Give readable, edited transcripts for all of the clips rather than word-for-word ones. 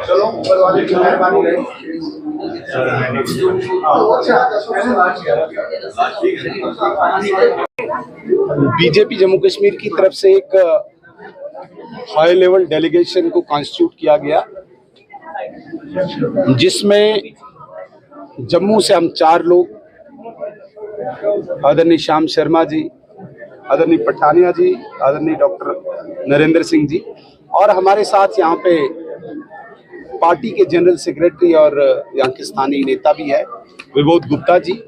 चलो ऊपर वाले की मेहरबानी रही। बीजेपी जम्मू कश्मीर की तरफ से एक हाई लेवल डेलीगेशन को कॉन्स्टिट्यूट किया गया, जिसमें जम्मू से हम 4 लोग, आदरणीय श्याम शर्मा जी, आदरणीय पठानिया जी, आदरणीय डॉक्टर नरेंद्र सिंह जी, और हमारे साथ यहाँ पे पार्टी के जनरल सेक्रेटरी और यहाँ के स्थानीय नेता भी है विबोध गुप्ता जी।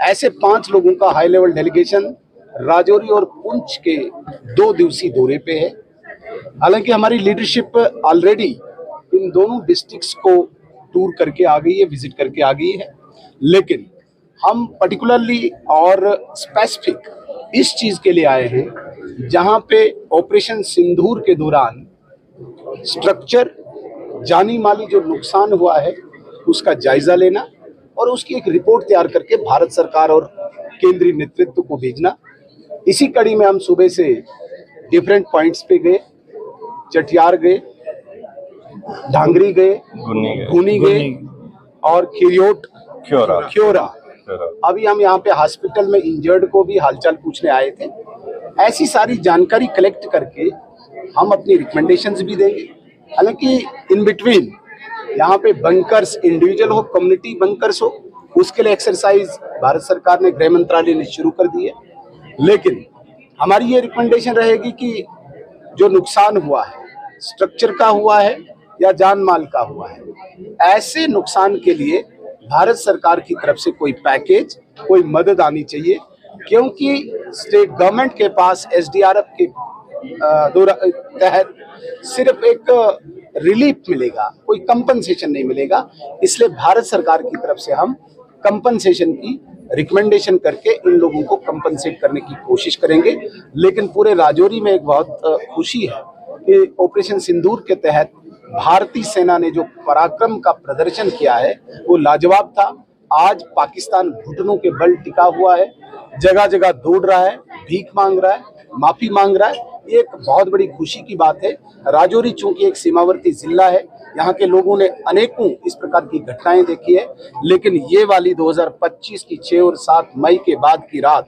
ऐसे 5 लोगों का हाई लेवल डेलीगेशन राजौरी और पुंछ के 2 दिवसीय दौरे पे है। हालांकि हमारी लीडरशिप ऑलरेडी इन दोनों डिस्ट्रिक्ट्स को टूर करके आ गई है, विजिट करके आ गई है, लेकिन हम पर्टिकुलरली और स्पेसिफिक इस चीज के लिए आए हैं जहां पे ऑपरेशन सिंदूर के दौरान स्ट्रक्चर, जानी माली जो नुकसान हुआ है उसका जायजा लेना और उसकी एक रिपोर्ट तैयार करके भारत सरकार और केंद्रीय नेतृत्व को भेजना। इसी कड़ी में हम सुबह से डिफरेंट पॉइंट्स पे गए, चटियार गए, ढांगरी गए, गुनी गए और ख्योरा। अभी हम यहाँ पे हॉस्पिटल में इंजर्ड को भी हालचाल पूछने आए थे। ऐसी सारी जानकारी कलेक्ट करके हम अपनी रिकमेंडेशंस भी देंगे। हालांकि इन बिटवीन यहाँ पे बंकर्स, इंडिविजुअल हो, कम्युनिटी बंकर्स हो, उसके लिए एक्सरसाइज भारत सरकार ने, गृह मंत्रालय ने शुरू कर दी है। लेकिन हमारी ये रिकमेंडेशन रहेगी कि जो नुकसान हुआ है, स्ट्रक्चर का हुआ है या जान माल का हुआ है, ऐसे नुकसान के लिए भारत सरकार की तरफ से कोई पैकेज, कोई मदद आनी चाहिए, क्योंकि स्टेट गवर्नमेंट के पास एसडीआरएफ के तहत सिर्फ एक रिलीफ मिलेगा, कोई कंपनसेशन नहीं मिलेगा। इसलिए भारत सरकार की तरफ से हम कंपनसेशन की रिकमेंडेशन करके इन लोगों को कंपनसेट करने की कोशिश करेंगे। लेकिन पूरे राजौरी में एक बहुत खुशी है कि ऑपरेशन सिंदूर के तहत भारतीय सेना ने जो पराक्रम का प्रदर्शन किया है वो लाजवाब था। आज पाकिस्तान घुटनों के बल टिका हुआ है, जगह जगह दौड़ रहा है, भीख मांग रहा है, माफी मांग रहा है। ये एक बहुत बड़ी खुशी की बात है। राजौरी चूंकि एक सीमावर्ती जिला है, यहाँ के लोगों ने अनेकों इस प्रकार की घटनाएं देखी है, लेकिन ये वाली 2025 की 6 और 7 मई के बाद की रात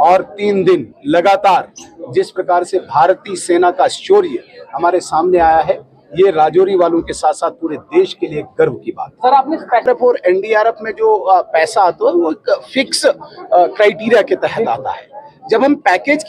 और 3 दिन लगातार जिस प्रकार से भारतीय सेना का शौर्य हमारे सामने आया है, ये राजौरी वालों के साथ साथ पूरे देश के लिए गर्व की बात है। सर, आपने और एनडीआरएफ में जो पैसा आता है वो एक फिक्स क्राइटेरिया के तहत आता है। जब हम पैकेज